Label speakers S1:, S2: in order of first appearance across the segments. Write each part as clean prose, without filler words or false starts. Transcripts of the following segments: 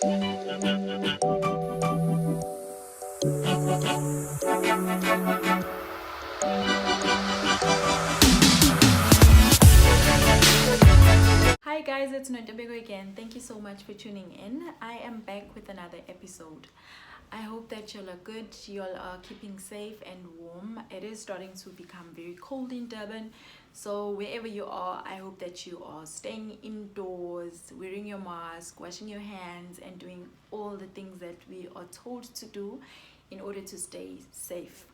S1: Hi guys, it's Nontobeko again. Thank you so much for tuning in. I am back with another episode. I hope that y'all are good, y'all are keeping safe and warm. It is starting to become very cold in Durban. So wherever you are, I hope that you are staying indoors, wearing your mask, washing your hands, and doing all the things that we are told to do in order to stay safe.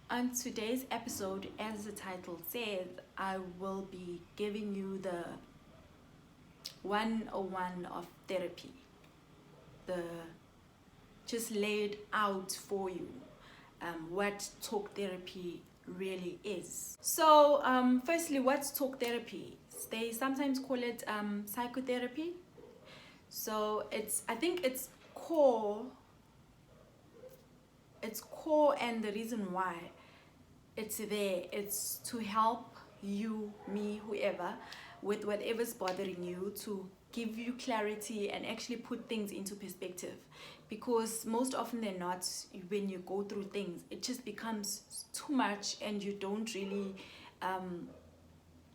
S1: On today's episode, as the title says, I will be giving you the 101 of therapy, the just laid out for you what talk therapy really is. So firstly, what's talk therapy? They sometimes call it psychotherapy. So I think its core, and the reason why it's there, it's to help you, me, whoever, with whatever's bothering you, to give you clarity and actually put things into perspective. Because most often than not, when you go through things, it just becomes too much and you don't really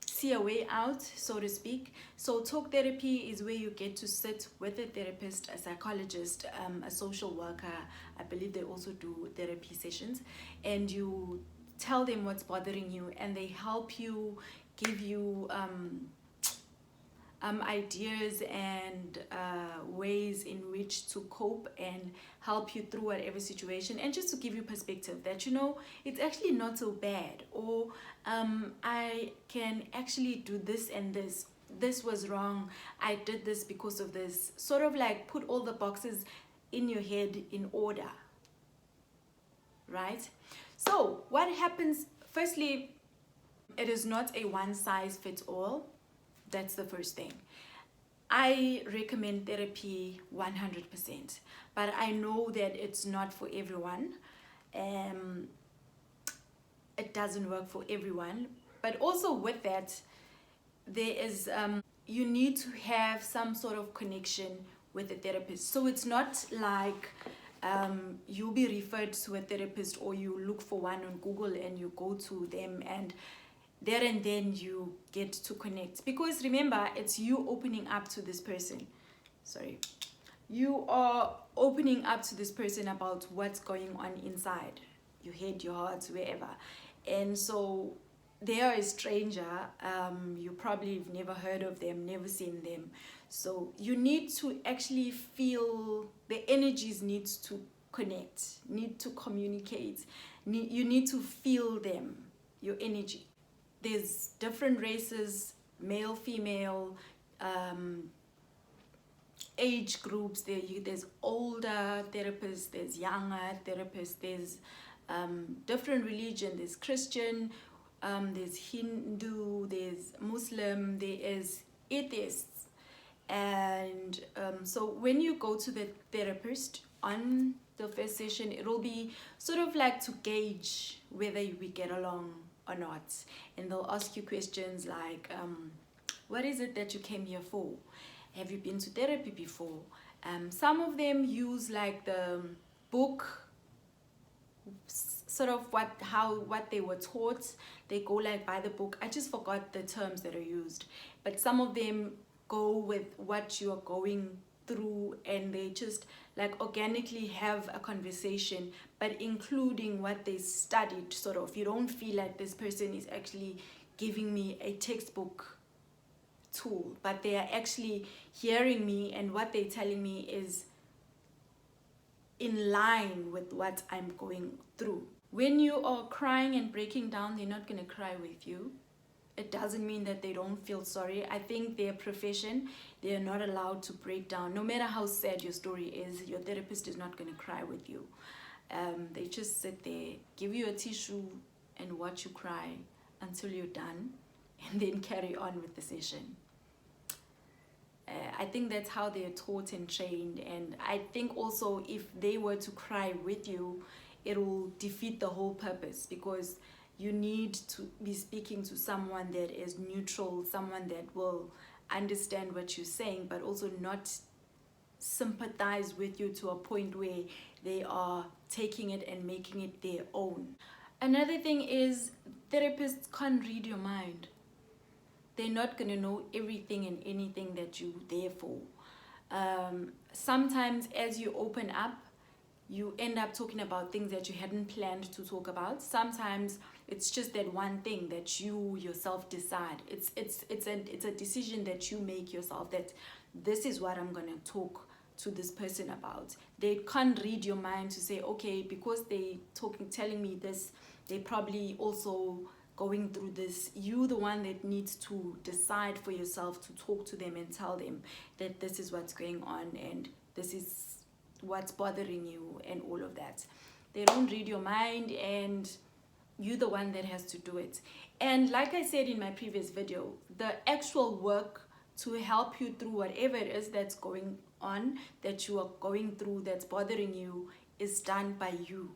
S1: see a way out, so to speak. So talk therapy is where you get to sit with a therapist, a psychologist, a social worker. I believe they also do therapy sessions, and you tell them what's bothering you, and they help you, give you ideas and ways in which to cope and help you through whatever situation, and just to give you perspective that, you know, it's actually not so bad, or I can actually do this and this was wrong, I did this because of this. Sort of like put all the boxes in your head in order, right? So what happens, firstly, it is not a one size fits all. That's the first thing. I recommend therapy 100%, but I know that it's not for everyone. It doesn't work for everyone. But also with that, there is you need to have some sort of connection with the therapist. So it's not like you'll be referred to a therapist, or you look for one on Google and you go to them, and there and then you get to connect. Because remember, it's you opening up to this person. You are opening up to this person about what's going on inside your head, your heart, wherever. And so they are a stranger. You probably have never heard of them, never seen them. So you need to actually feel the energies, need to connect, need to communicate. You need to feel them, your energy. There's different races, male, female, age groups. There's older therapists, there's younger therapists, there's different religion, there's Christian, there's Hindu, there's Muslim, there is atheists. And so when you go to the therapist on the first session, it will be sort of like to gauge whether we get along or not. And they'll ask you questions like, what is it that you came here for? Have you been to therapy before? Some of them use like the book, sort of what they were taught. They go like by the book. I just forgot the terms that are used, but some of them go with what you are going through, and they just like organically have a conversation, but including what they studied. Sort of, you don't feel like this person is actually giving me a textbook tool, but they are actually hearing me, and what they're telling me is in line with what I'm going through. When you are crying and breaking down, they're not going to cry with you. It doesn't mean that they don't feel sorry. I think their profession, they are not allowed to break down. No matter how sad your story is, your therapist is not going to cry with you. They just sit there, give you a tissue, and watch you cry until you're done, and then carry on with the session. I think that's how they are taught and trained. And I think also if they were to cry with you, it will defeat the whole purpose, because you need to be speaking to someone that is neutral, someone that will understand what you're saying, but also not sympathize with you to a point where they are taking it and making it their own. Another thing is, therapists can't read your mind. They're not going to know everything and anything that you're there for. Sometimes as you open up, you end up talking about things that you hadn't planned to talk about. Sometimes it's just that one thing that you yourself decide. It's a decision that you make yourself, that this is what I'm going to talk to this person about. They can't read your mind to say, okay, because they telling me this, they probably also going through this. You the one that needs to decide for yourself to talk to them and tell them that this is what's going on and this is what's bothering you and all of that. They don't read your mind, and you're the one that has to do it. And like I said in my previous video, the actual work to help you through whatever it is that's going on, that you are going through, that's bothering you, is done by you.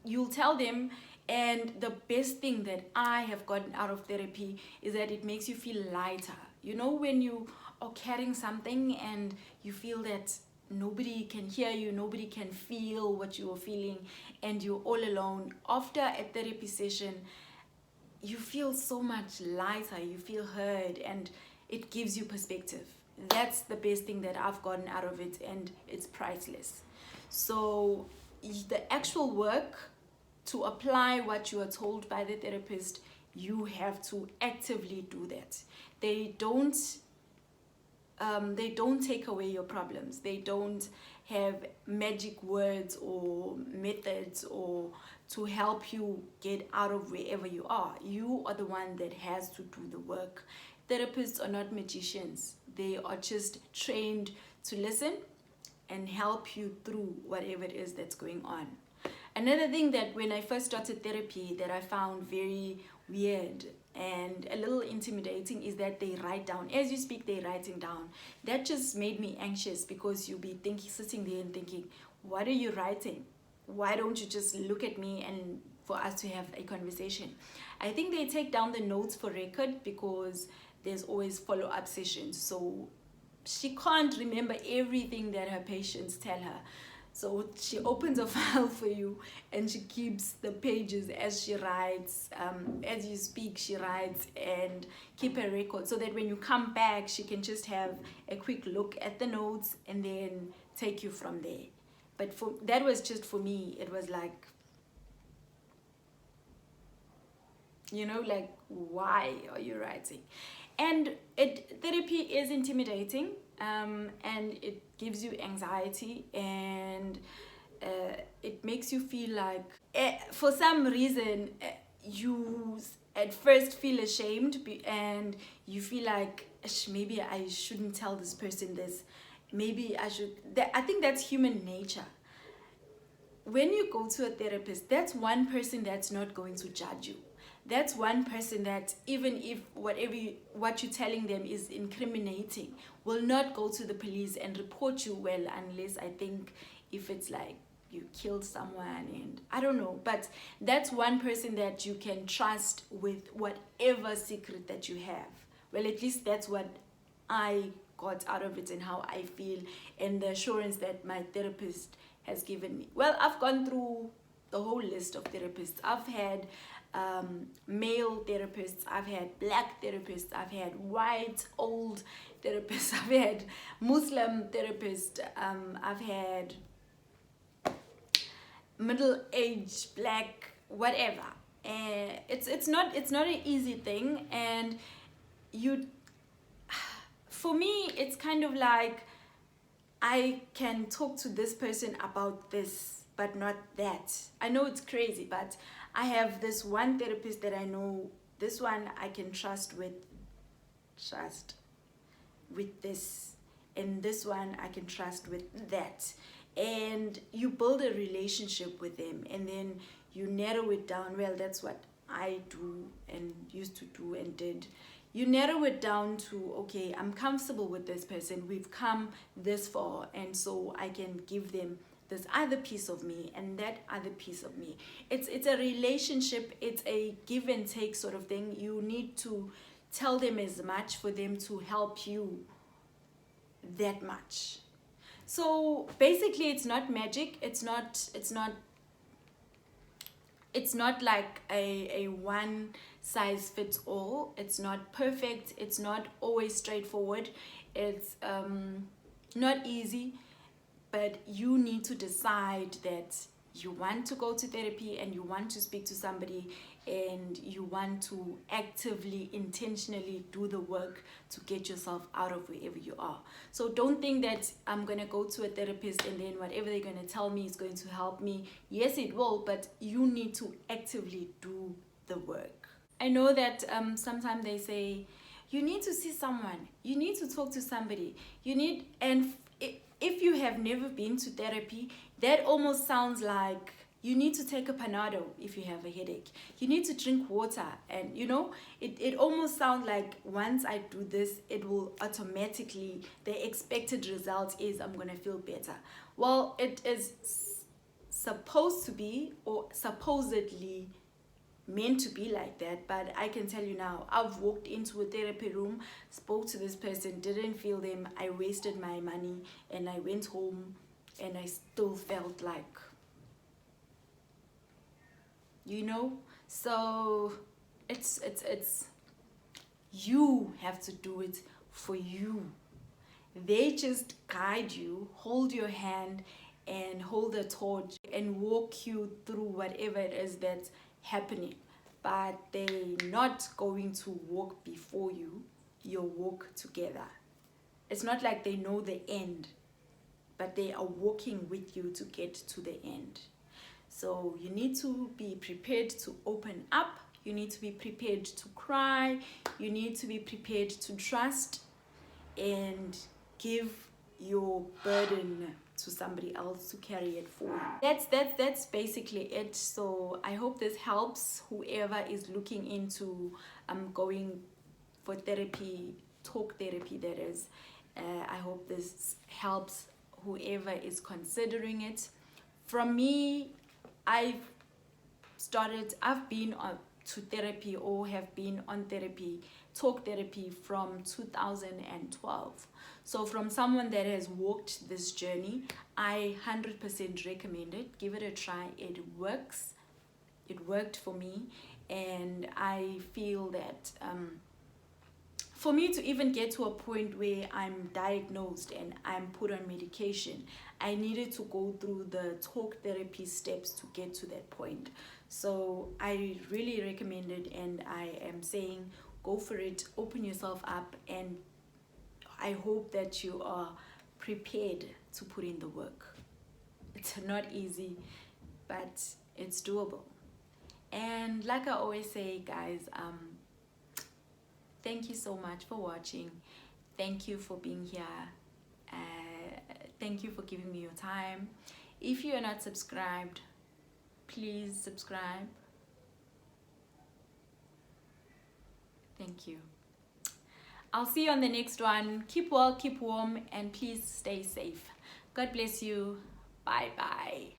S1: You'll tell them. And the best thing that I have gotten out of therapy is that it makes you feel lighter. You know, when you are carrying something and you feel that nobody can hear you, nobody can feel what you are feeling, and you're all alone. After a therapy session, you feel so much lighter, you feel heard, and it gives you perspective. That's the best thing that I've gotten out of it, and it's priceless. So the actual work to apply what you are told by the therapist, you have to actively do that. They don't take away your problems. They don't have magic words or methods or to help you get out of wherever you are. You are the one that has to do the work. Therapists are not magicians. They are just trained to listen and help you through whatever it is that's going on. Another thing that when I first started therapy that I found very weird and a little intimidating is that they write down. As you speak, they're writing down. That just made me anxious, because you'll be sitting there and thinking, what are you writing? Why don't you just look at me and for us to have a conversation? I think they take down the notes for record, because there's always follow-up sessions. So she can't remember everything that her patients tell her. So she opens a file for you and she keeps the pages as she writes. As you speak, she writes, and keep a record so that when you come back, she can just have a quick look at the notes and then take you from there. But that was just for me. It was like, you know, like, why are you writing? And therapy is intimidating. And it gives you anxiety, and it makes you feel like for some reason you at first feel ashamed, and you feel like, maybe I shouldn't tell this person this, maybe I should. I think that's human nature. When you go to a therapist, that's one person that's not going to judge you. That's one person that, even if what you're telling them is incriminating, will not go to the police and report you, well, unless I think if it's like you killed someone, and I don't know. But that's one person that you can trust with whatever secret that you have. Well, at least that's what I got out of it and how I feel, and the assurance that my therapist has given me. Well, I've gone through the whole list of therapists. I've had male therapists, I've had black therapists, I've had white old therapists, I've had Muslim therapists, I've had middle-aged black, whatever. And it's not an easy thing, and for me it's kind of like, I can talk to this person about this but not that. I know it's crazy, but I have this one therapist that I know, this one I can trust with this, and this one I can trust with that. And you build a relationship with them, and then you narrow it down. Well, that's what I do and used to do and did. You narrow it down to, okay, I'm comfortable with this person, we've come this far, and so I can give them this other piece of me and that other piece of me. It's a relationship, it's a give and take sort of thing. You need to tell them as much for them to help you that much. So basically, it's not magic. It's not like a one size fits all. It's not perfect. It's not always straightforward. It's not easy, but you need to decide that you want to go to therapy and you want to speak to somebody and you want to actively, intentionally do the work to get yourself out of wherever you are. So don't think that I'm going to go to a therapist and then whatever they're going to tell me is going to help me. Yes, it will, but you need to actively do the work. I know that sometimes they say, you need to see someone, you need to talk to somebody, if you have never been to therapy, that almost sounds like you need to take a Panado if you have a headache. You need to drink water. And it almost sounds like once I do this, it will automatically, the expected result is I'm going to feel better. Well, it is supposed to be, or supposedly meant to be like that, but I can tell you now, I've walked into a therapy room, spoke to this person, didn't feel them, I wasted my money, and I went home and I still felt like, so it's you have to do it for you. They just guide you, hold your hand and hold the torch and walk you through whatever it is that's happening, but they're not going to walk before you. You'll walk together. It's not like they know the end, but they are walking with you to get to the end. So you need to be prepared to open up. You need to be prepared to cry. You need to be prepared to trust and give your burden to somebody else to carry it for you. That's basically it. So I hope this helps whoever is looking into going for therapy, talk therapy that is. I hope this helps whoever is considering it. From me, I've been to therapy, or have been on therapy, talk therapy, from 2012. So from someone that has walked this journey, I 100% recommend it. Give it a try. It works. It worked for me, and I feel that for me to even get to a point where I'm diagnosed and I'm put on medication, I needed to go through the talk therapy steps to get to that point. So I really recommend it, and I am saying go for it, open yourself up, and I hope that you are prepared to put in the work. It's not easy, but it's doable. And like I always say, guys, thank you so much for watching. Thank you for being here. Thank you for giving me your time. If you are not subscribed, please subscribe. Thank you. I'll see you on the next one. Keep well, keep warm, and please stay safe. God bless you. Bye bye.